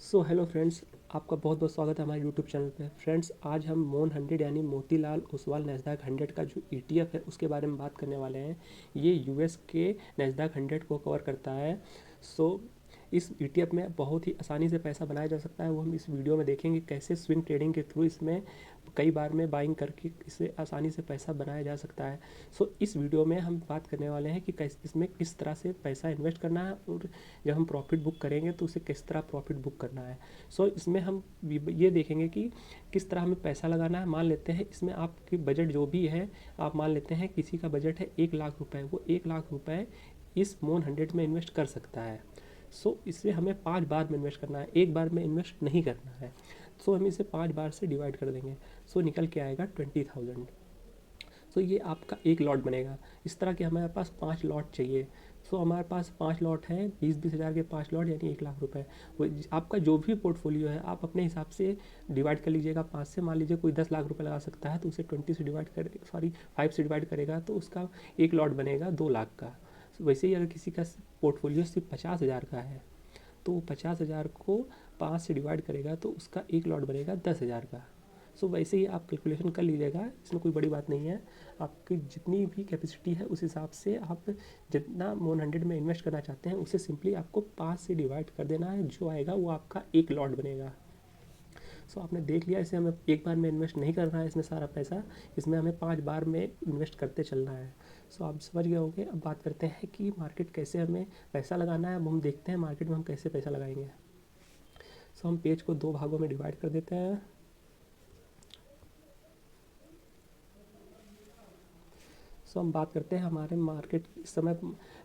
So hello friends, आपका बहुत बहुत स्वागत है हमारे यूट्यूब चैनल पे। फ्रेंड्स, आज हम मोन 100 यानी मोतीलाल ओसवाल नैस्डैक 100 का जो ETF है उसके बारे में बात करने वाले हैं। ये यूएस के नैस्डैक 100 को कवर करता है। सो इस ETF में बहुत ही आसानी से पैसा बनाया जा सकता है, वो हम इस वीडियो में देखेंगे कैसे स्विंग ट्रेडिंग के थ्रू इसमें कई बार में बाइंग करके इसे आसानी से पैसा बनाया जा सकता है। सो इस वीडियो में हम बात करने वाले हैं कि कैसे इसमें किस तरह से पैसा इन्वेस्ट करना है और जब हम प्रॉफिट बुक करेंगे तो उसे किस तरह प्रॉफिट बुक करना है। सो इसमें हम ये देखेंगे कि किस तरह हमें पैसा लगाना है। मान लेते हैं इसमें आपकी बजट जो भी है, आप मान लेते हैं किसी का बजट है 1 लाख रुपए, वो 1 लाख रुपए इस मोन 100 में इन्वेस्ट कर सकता है। सो इससे हमें 5 बार में इन्वेस्ट करना है, एक बार में इन्वेस्ट नहीं करना है। सो हम इसे 5 बार से डिवाइड कर देंगे। सो निकल के आएगा 20,000। सो ये आपका एक लॉट बनेगा। इस तरह के हमारे पास 5 लॉट चाहिए। सो हमारे पास 5 लॉट हैं, 20-20 हज़ार के 5 लॉट यानी 1 लाख रुपए। वो आपका जो भी पोर्टफोलियो है आप अपने हिसाब से डिवाइड कर लीजिएगा 5 से। मान लीजिए कोई 10 लाख रुपए लगा सकता है तो उसे 20 से डिवाइड कर 5 से डिवाइड करेगा तो उसका एक लॉट बनेगा 2 लाख का। वैसे ही अगर किसी का पोर्टफोलियो सिर्फ 50 हज़ार का है तो वो 50 हज़ार को 5 से डिवाइड करेगा तो उसका एक लॉट बनेगा 10 हज़ार का। सो वैसे ही आप कैलकुलेशन कर लीजिएगा, इसमें कोई बड़ी बात नहीं है। आपकी जितनी भी कैपेसिटी है उस हिसाब से आप जितना मोन 100 में इन्वेस्ट करना चाहते हैं उसे सिंपली आपको 5 से डिवाइड कर देना है, जो आएगा वो आपका एक लॉट बनेगा। सो आपने देख लिया, इसे हमें एक बार में इन्वेस्ट नहीं करना है इसमें सारा पैसा, इसमें हमें 5 बार में इन्वेस्ट करते चलना है। सो आप समझ गए होंगे। अब बात करते हैं कि मार्केट कैसे हमें पैसा लगाना है। अब हम देखते हैं मार्केट में हम कैसे पैसा लगाएंगे। सो हम पेज को 2 भागों में डिवाइड कर देते हैं। सो हम बात करते हैं हमारे मार्केट इस समय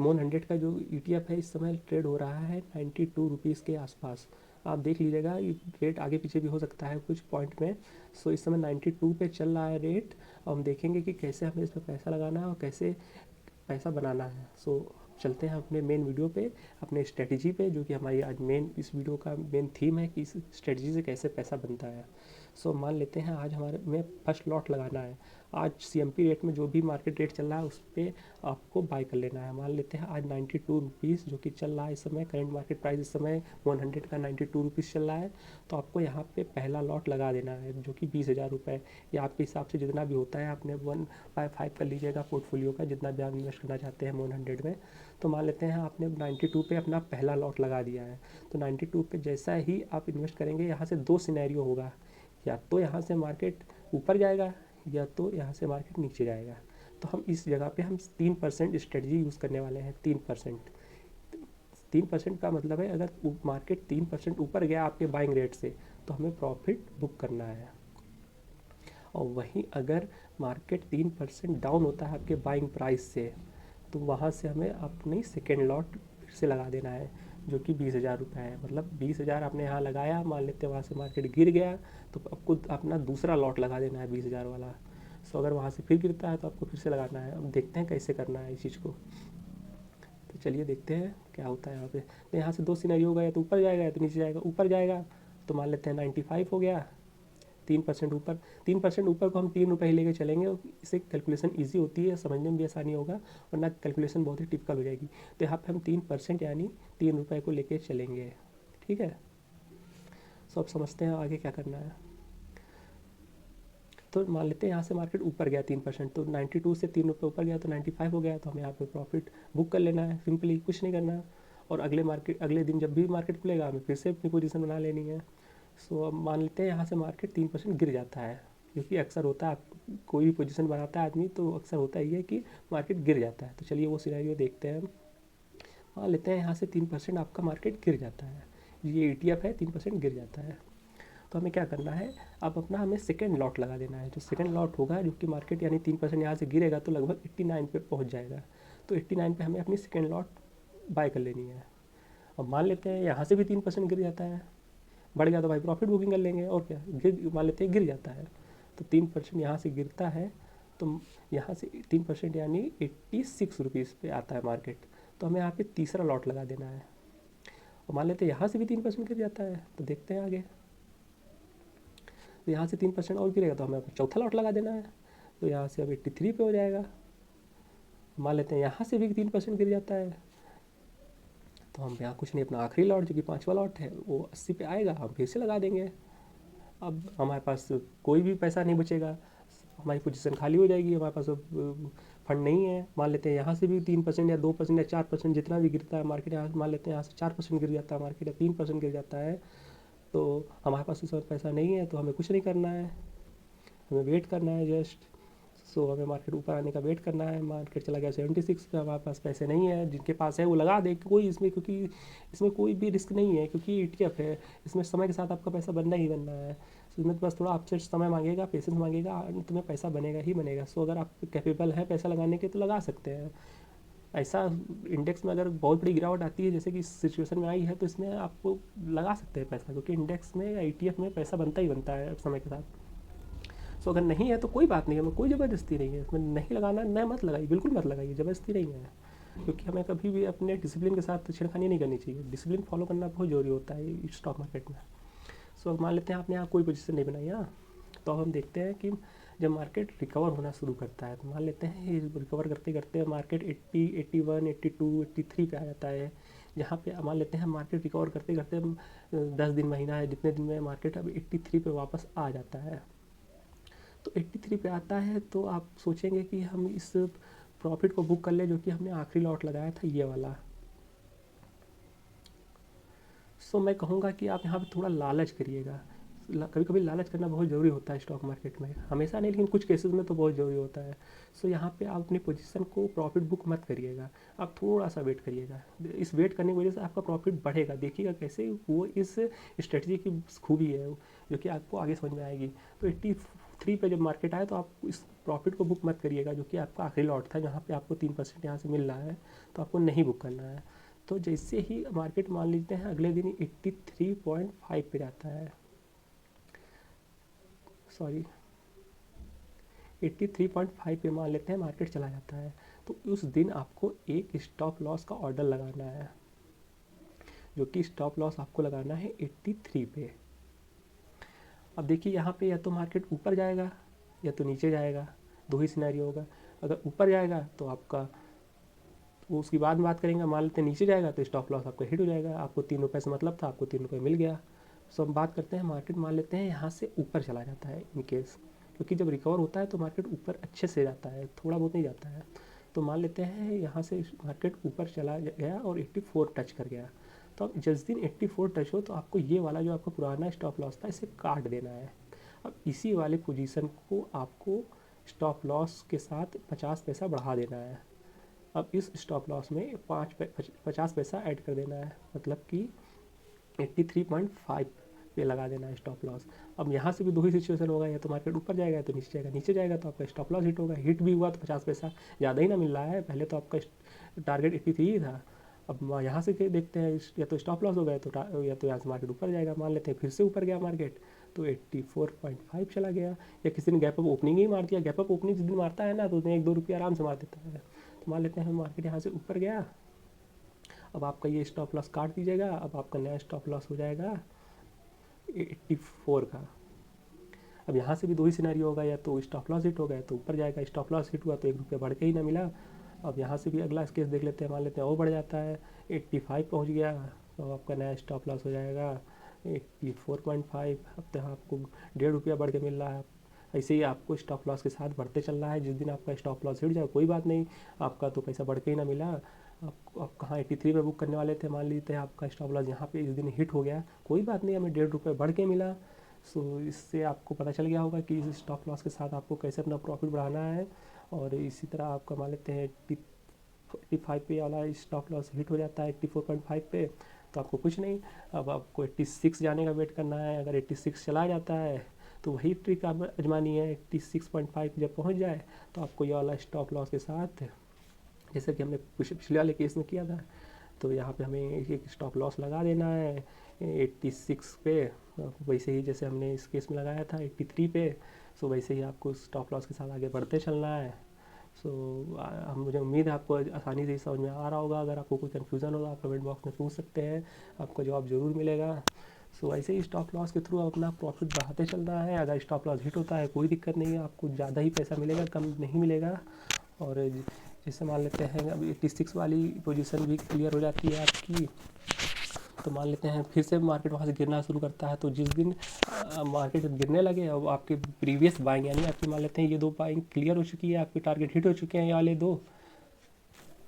मोन 100 का जो ETF है इस समय ट्रेड हो रहा है 92 रुपीज़ के आसपास। आप देख लीजिएगा, ये रेट आगे पीछे भी हो सकता है कुछ पॉइंट में। सो इस समय 92 पे चल रहा है रेट। और हम देखेंगे कि कैसे हमें इस पर पैसा लगाना है और कैसे पैसा बनाना है। सो चलते हैं अपने मेन वीडियो पे, अपने स्ट्रेटजी पे, जो कि हमारी आज मेन इस वीडियो का मेन थीम है कि इस स्ट्रेटजी से कैसे पैसा बनता है। सो मान लेते हैं आज हमारे में फर्स्ट लॉट लगाना है। आज CMP रेट में जो भी मार्केट रेट चल रहा है उस पर आपको बाय कर लेना है। मान लेते हैं आज 92 रुपीज़ जो कि चल रहा है इस समय, करंट मार्केट प्राइस इस समय 100 का 92 रुपीज़ चल रहा है। तो आपको यहाँ पे पहला लॉट लगा देना है जो कि 20,000 रुपये, या आपके हिसाब से जितना भी होता है आपने 1/5 कर लीजिएगा पोर्टफोलियो का, जितना भी आप इन्वेस्ट करना चाहते हैं मोन 100 में। तो मान लेते हैं आपने 92 पे अपना पहला लॉट लगा दिया है। तो 92 पे जैसा ही आप इन्वेस्ट करेंगे, यहाँ से दो सिनेरियो होगा, या तो यहाँ से मार्केट ऊपर जाएगा या तो यहाँ से मार्केट नीचे जाएगा। तो हम इस जगह पे हम 3% स्ट्रेटजी यूज़ करने वाले हैं। 3%, 3% का मतलब है अगर मार्केट 3% ऊपर गया आपके बाइंग रेट से तो हमें प्रॉफिट बुक करना है। और वहीं अगर मार्केट 3% डाउन होता है आपके बाइंग प्राइस से तो वहाँ से हमें अपनी सेकेंड लॉट फिर से लगा देना है, जो कि 20,000 रुपये है। मतलब 20,000 आपने यहाँ लगाया, मान लेते हैं वहाँ से मार्केट गिर गया तो आपको अपना दूसरा लॉट लगा देना है 20,000 वाला। सो अगर वहाँ से फिर गिरता है तो आपको फिर से लगाना है। अब देखते हैं कैसे करना है इस चीज़ को। तो चलिए देखते हैं क्या होता है यहाँ पे। तो यहाँ से दो सिनेरियो होगा, या तो ऊपर जाएगा या तो नीचे जाएगा। ऊपर जाएगा तो मान लेते हैं 95 हो गया, 3% ऊपर। 3% ऊपर को हम 3 रुपये ही लेके चलेंगे, इससे कैलकुलेशन ईजी होती है, समझने में भी आसानी होगा, वरना कैलकुलेशन बहुत ही टिपिकल हो जाएगी। तो यहाँ पे हम 3% यानी 3 रुपये को लेके चलेंगे। ठीक है। सो अब समझते हैं आगे क्या करना है। तो मान लेते हैं यहाँ से मार्केट ऊपर गया 3%, तो 92 से 3 रुपये ऊपर गया तो 95 हो गया। तो हमें यहाँ पे प्रॉफिट बुक कर लेना है, सिंपली कुछ नहीं करना है। और अगले दिन जब भी मार्केट खुलेगा हमें फिर से अपनी पोजीशन बना लेनी है। सो अब मान लेते हैं यहाँ से मार्केट 3% गिर जाता है, क्योंकि अक्सर होता है कोई भी पोजीशन बनाता है आदमी तो अक्सर होता ही है कि मार्केट गिर जाता है। तो चलिए वो सिनेरियो देखते हैं हम। मान लेते हैं यहाँ से 3% आपका मार्केट गिर जाता है, ये ETF है, 3% गिर जाता है। तो हमें क्या करना है, अब अपना हमें सेकेंड लॉट लगा देना है। जो सेकेंड लॉट होगा जो कि मार्केट यानी 3% यहाँ से गिरेगा तो लगभग 89 पे पहुँच जाएगा। तो 89 पे हमें अपनी सेकेंड लॉट बाय कर लेनी है। और मान लेते हैं यहाँ से भी 3% गिर जाता है, बढ़ गया तो भाई प्रॉफिट बुकिंग कर लेंगे। और क्या, मान लेते हैं गिर जाता है तो 3% यहाँ से गिरता है तो यहाँ से 3% यानी 86 रुपीज़ पे आता है मार्केट। तो हमें यहाँ पे तीसरा लॉट लगा देना है। और मान लेते हैं यहाँ से भी 3% गिर जाता है, तो देखते हैं आगे। तो यहाँ से 3% और गिरेगा तो हमें अपना चौथा लॉट लगा देना है। तो यहाँ से अब 83 पे हो जाएगा। मान लेते हैं यहाँ से भी 3% गिर जाता है तो हम यहाँ कुछ नहीं, अपना आखिरी लॉट जो कि 5वां लॉट है वो 80 पे आएगा, हम फिर से लगा देंगे। अब हमारे पास कोई भी पैसा नहीं बचेगा, हमारी पोजीशन खाली हो जाएगी, हमारे पास अब फंड नहीं है। मान लेते हैं यहाँ से भी 3% या 2% या 4% जितना भी गिरता है मार्केट, यहाँ मान लेते हैं यहाँ से 4% गिर जाता है मार्केट या 3% गिर जाता है, तो हमारे पास उस समय पैसा नहीं है, तो हमें कुछ नहीं करना है, हमें वेट करना है जस्ट। सो हमें मार्केट ऊपर आने का वेट करना है। मार्केट चला गया 76 पे, हमारे पास पैसे नहीं है, जिनके पास है वो लगा दे कोई इसमें, क्योंकि इसमें कोई भी रिस्क नहीं है, क्योंकि ETF है, इसमें समय के साथ आपका पैसा बनना ही बनना है। सो इसमें तो बस थोड़ा आपसे समय मांगेगा, पेशेंस मांगेगा, तुम्हें पैसा बनेगा ही बनेगा। सो अगर आप कैपेबल है पैसा लगाने के तो लगा सकते हैं। ऐसा इंडेक्स में अगर बहुत बड़ी गिरावट आती है जैसे कि इस सिचुएशन में आई है, तो इसमें आपको लगा सकते हैं पैसा, क्योंकि इंडेक्स में या ETF में पैसा बनता ही बनता है समय के साथ। सो अगर नहीं है तो कोई बात नहीं है, हमें कोई ज़बरदस्ती नहीं है इसमें, नहीं लगाना न मत लगाइए, बिल्कुल मत लगाइए, ज़बरदस्ती नहीं है। क्योंकि हमें कभी भी अपने डिसिप्लिन के साथ छेड़खानी नहीं करनी चाहिए, डिसिप्लिन फॉलो करना बहुत ज़रूरी होता है स्टॉक मार्केट में। सो मान लेते हैं आपने यहाँ कोई पोजीशन नहीं बनाई है, तो अब हम देखते हैं कि जब मार्केट रिकवर होना शुरू करता है, तो मान लेते हैं ये रिकवर करते करते मार्केट 80, 81, 82, 83 पे आ जाता है, जहाँ पे मान लेते हैं मार्केट रिकवर करते करते 10 दिन, महीना है, जितने दिन में मार्केट अब 83 पे वापस आ जाता है। तो 83 पे आता है तो आप सोचेंगे कि हम इस प्रॉफिट को बुक कर ले जो कि हमने आखिरी लॉट लगाया था ये वाला। सो मैं कहूँगा कि आप यहाँ पे थोड़ा लालच करिएगा, कभी कभी लालच करना बहुत ज़रूरी होता है स्टॉक मार्केट में, हमेशा नहीं लेकिन कुछ केसेस में तो बहुत ज़रूरी होता है। सो यहाँ पे आप अपनी पोजीशन को प्रॉफिट बुक मत करिएगा, आप थोड़ा सा वेट करिएगा, इस वेट करने की वजह से आपका प्रॉफिट बढ़ेगा, देखिएगा कैसे वो इस स्ट्रेटजी की खूबी है जो कि आपको आगे समझ में आएगी। तो 83 पे जब मार्केट आए तो आप इस प्रॉफिट को बुक मत करिएगा जो कि आपका आखिरी लॉट था, जहाँ पे आपको 3% यहाँ से मिल रहा है, तो आपको नहीं बुक करना है। तो जैसे ही मार्केट मान लीजिए हैं अगले दिन 83.5 पे जाता है, सॉरी 83.5 पे मान लेते हैं मार्केट चला जाता है, तो उस दिन आपको एक स्टॉप लॉस का ऑर्डर लगाना है, जो कि स्टॉप लॉस आपको लगाना है 83 पे। अब देखिए यहाँ पे या तो मार्केट ऊपर जाएगा या तो नीचे जाएगा, दो ही सिनेरियो होगा। अगर ऊपर जाएगा तो आपका वो उसकी बाद में बात करेंगे, मान लेते हैं नीचे जाएगा तो स्टॉप लॉस आपका हिट हो जाएगा, आपको 3 रुपये से मतलब था, आपको 3 रुपये मिल गया। सो हम बात करते हैं मार्केट मान लेते हैं यहाँ से ऊपर चला जाता है इन केस, क्योंकि जब रिकवर होता है तो मार्केट ऊपर अच्छे से जाता है, थोड़ा बहुत नहीं जाता है। तो मान लेते हैं यहाँ से मार्केट ऊपर चला गया और 84 टच कर गया, तो अब जिस दिन 84 टच हो तो आपको ये वाला जो आपका पुराना स्टॉप लॉस था इसे काट देना है। अब इसी वाले पोजीशन को आपको स्टॉप लॉस के साथ 50 पैसा बढ़ा देना है। अब इस स्टॉप लॉस में 50 पैसा ऐड कर देना है, मतलब कि 83.5 पे लगा देना है स्टॉप लॉस। अब यहाँ से भी दो ही सिचुएशन होगा, या तो मार्केट ऊपर जाएगा या तो नीचे जाएगा, नीचे जाएगा तो आपका स्टॉप लॉस हिट होगा, हिट भी हुआ तो 50 पैसा ज़्यादा ही ना मिल रहा है, पहले तो आपका टारगेट 83 ही था। अब यहाँ से देखते हैं या तो स्टॉप लॉस हो गया तो या तो यहाँ से मार्केट ऊपर जाएगा, मान लेते हैं फिर से ऊपर गया मार्केट तो 84.5 चला गया, या किसी ने गैप अप ओपनिंग ही मार दिया। गैप अप ओपनिंग जिस दिन मारता है ना तो उसमें 1-2 रुपये आराम से मार देता है। तो मान लेते हैं मार्केट यहाँ से ऊपर गया, अब आपका ये स्टॉप लॉस काट दीजिएगा, अब आपका नया स्टॉप लॉस हो जाएगा 84 का। अब यहाँ से भी दो ही सिनेरियो होगा, या तो स्टॉप लॉस हिट हो गया तो ऊपर जाएगा, स्टॉप लॉस हिट हुआ तो 1 रुपया बढ़ के ही ना मिला। अब यहाँ से भी अगला केस देख लेते हैं, मान लेते हैं वो बढ़ जाता है 85 पहुँच गया, तो आपका नया स्टॉप लॉस हो जाएगा 84.5। अब तो आपको 1.5 रुपया बढ़ के मिल रहा है। ऐसे ही आपको स्टॉप लॉस के साथ बढ़ते चल रहा है, जिस दिन आपका स्टॉप लॉस हिट जाए कोई बात नहीं, आपका तो पैसा बढ़ के ही ना मिला। आप कहाँ 83 पे बुक करने वाले थे, मान लीजिए आपका स्टॉप लॉस यहाँ पे इस दिन हिट हो गया, कोई बात नहीं, हमें 1.5 रुपये बढ़ के मिला। सो इससे आपको पता चल गया होगा कि इस स्टॉप लॉस के साथ आपको कैसे अपना प्रॉफिट बढ़ाना है। और इसी तरह आपका मान लेते हैं 85 पे वाला स्टॉप लॉस हिट हो जाता है 84.5 पे, तो आपको कुछ नहीं, अब आपको 86 जाने का वेट करना है। अगर 86 चला जाता है तो वही ट्रिक आप आजमानी है, 86.5 जब पहुंच जाए तो आपको ये वाला स्टॉप लॉस के साथ, जैसे कि हमने पिछले वाले केस में किया था, तो यहाँ पे हमें एक स्टॉप लॉस लगा देना है 86 पे, वैसे ही जैसे हमने इस केस में लगाया था 83 पे। सो वैसे ही आपको स्टॉप लॉस के साथ आगे बढ़ते चलना है। सो मुझे उम्मीद है आपको आसानी से समझ में आ रहा होगा। अगर आपको कोई कन्फ्यूज़न होगा आप कमेंट बॉक्स में पूछ सकते हैं, आपको जवाब ज़रूर मिलेगा। सो ऐसे ही स्टॉप लॉस के थ्रू अपना प्रॉफिट बढ़ाते चलना है। अगर स्टॉप लॉस हिट होता है कोई दिक्कत नहीं है, आपको ज़्यादा ही पैसा मिलेगा, कम नहीं मिलेगा। और जैसे मान लेते हैं अभी 86 वाली पोजीशन भी क्लियर हो जाती है आपकी, तो मान लेते हैं फिर से मार्केट वहाँ से गिरना शुरू करता है। तो जिस दिन मार्केट गिरने लगे और आपके प्रीवियस बाइंग यानी आपकी मान लेते हैं ये 2 बाइंग क्लियर हो चुकी है, आपके टारगेट हिट हो चुके हैं ये वाले 2,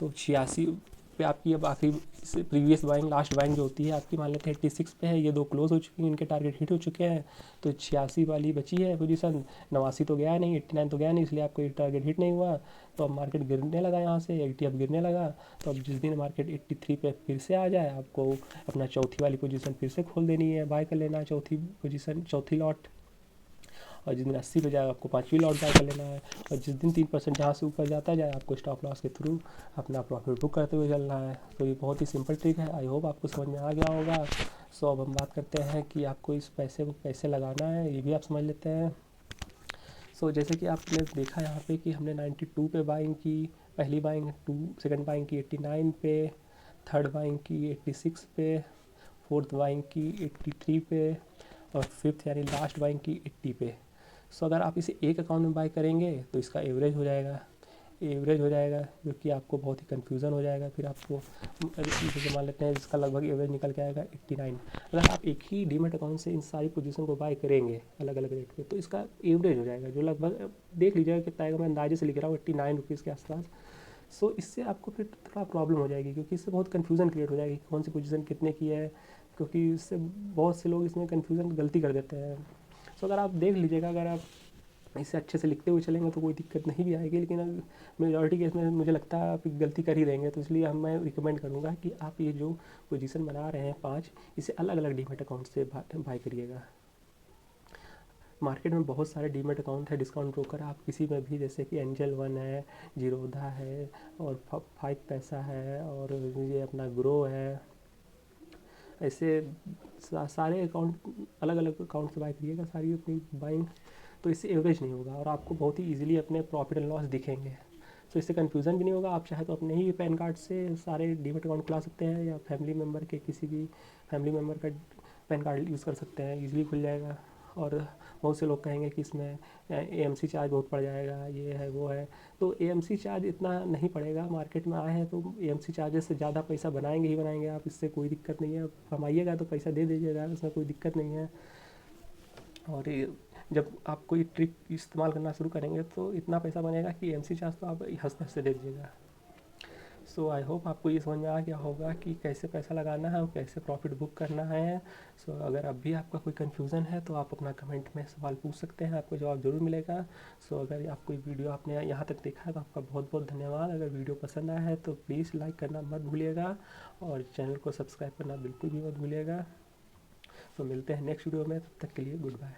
तो 86 पे आपकी अब आखिरी प्रीवियस बाइंग लास्ट बाइंग जो होती है आपकी मान लेते हैं 86 पे है, ये 2 क्लोज हो चुकी हैं, इनके टारगेट हिट हो चुके हैं। तो 86 वाली बची है पोजीशन, 89 तो गया नहीं, 89 तो गया नहीं, इसलिए आपको ये टारगेट हिट नहीं हुआ। तो अब मार्केट गिरने लगा, यहाँ से ETF गिरने लगा। तो अब जिस दिन मार्केट 83 पे फिर से आ जाए, आपको अपना चौथी वाली पोजीशन फिर से खोल देनी है, बाय कर लेना है चौथी पोजीशन, चौथी लॉट। और जिस दिन 80 पे जाए आपको 5वीं लॉट बाय कर लेना है। और जिस दिन 3% जहाँ से ऊपर जाता जाए आपको स्टॉप लॉस के थ्रू अपना प्रॉफिट बुक करते हुए चलना है। तो ये बहुत ही सिंपल ट्रिक है, आई होप आपको समझ में आ गया होगा। सो अब हम बात करते हैं कि आपको इस पैसे को कैसे लगाना है, ये भी आप समझ लेते हैं। सो जैसे कि आपने देखा यहाँ पे कि हमने 92 पे बाइंग की, पहली बाइंग, सेकंड बाइंग की 89 पे, थर्ड बाइंग की 86 पे, फोर्थ बाइंग की 83 पे, और फिफ्थ यानी लास्ट बाइंग की 80 पे। सो अगर आप इसे एक अकाउंट में बाय करेंगे तो इसका एवरेज हो जाएगा, जो कि आपको बहुत ही कन्फ्यूज़न हो जाएगा। फिर आपको जैसे मान लेते हैं इसका लगभग एवरेज निकल के आएगा 89। अगर आप एक ही डीमेट अकाउंट से इन सारी पोजीशन को बाय करेंगे अलग अलग रेट पे, तो इसका एवरेज हो जाएगा जो लगभग देख लीजिएगा कितना आएगा, मैं अंदाजे से लिख रहा हूँ 89 रुपीज़ के आसपास। सो इससे आपको फिर थोड़ा प्रॉब्लम हो जाएगी, क्योंकि इससे बहुत कन्फ्यूज़न क्रिएट हो जाएगी कौन सी पोजीशन कितने की है, क्योंकि इससे बहुत से लोग इसमें कन्फ्यूज़न गलती कर देते हैं। सो अगर आप देख लीजिएगा, अगर आप इसे अच्छे से लिखते हुए चलेंगे तो कोई दिक्कत नहीं भी आएगी, लेकिन मेजॉरिटी केस में मुझे लगता है आप गलती कर ही देंगे। तो इसलिए मैं रिकमेंड करूँगा कि आप ये जो पोजीशन बना रहे हैं 5, इसे अलग अलग डीमेट अकाउंट से बाय करिएगा। मार्केट में बहुत सारे डीमेट अकाउंट है, डिस्काउंट ब्रोकर, आप किसी में भी, जैसे कि एंजल वन है, जीरोधा है, और 5 पैसा है, और ये अपना ग्रो है, ऐसे सारे अकाउंट अलग अलग अकाउंट से बाय करिएगा सारी अपनी बाइंग। तो इससे एवरेज नहीं होगा और आपको बहुत ही ईजिली अपने प्रॉफिट एंड लॉस दिखेंगे। तो इससे कन्फ्यूज़न भी नहीं होगा। आप चाहे तो अपने ही पैन कार्ड से सारे डीमेट अकाउंट खुला सकते हैं, या फैमिली मेम्बर के किसी भी फैमिली मेम्बर का पैन कार्ड यूज़ कर सकते हैं, ईजिली खुल जाएगा। और बहुत से लोग कहेंगे कि इसमें AMC चार्ज बहुत पड़ जाएगा, ये है वो है। तो AMC चार्ज इतना नहीं पड़ेगा, मार्केट में आए हैं तो AMC चार्जेस से ज़्यादा पैसा बनाएंगे ही बनाएंगे आप, इससे कोई दिक्कत नहीं है। कमाइएगा तो पैसा दे दीजिएगा, इसमें कोई दिक्कत नहीं है। और ये जब आप कोई ट्रिक इस्तेमाल करना शुरू करेंगे तो इतना पैसा बनेगा कि AMC चार्ज तो आप हंसते हंसते दे दीजिएगा। सो आई होप आपको ये समझ में आ गया होगा कि कैसे पैसा लगाना है और कैसे प्रॉफिट बुक करना है। सो अगर अब भी आपका कोई कन्फ्यूज़न है तो आप अपना कमेंट में सवाल पूछ सकते हैं, आपको जवाब ज़रूर मिलेगा। सो अगर आपको वीडियो आपने यहाँ तक देखा है तो आपका बहुत बहुत धन्यवाद। अगर वीडियो पसंद आया है तो प्लीज़ लाइक करना मत भूलिएगा, और चैनल को सब्सक्राइब करना बिल्कुल भी मत भूलिएगा। तो मिलते हैं नेक्स्ट वीडियो में, तब तक के लिए गुड बाय।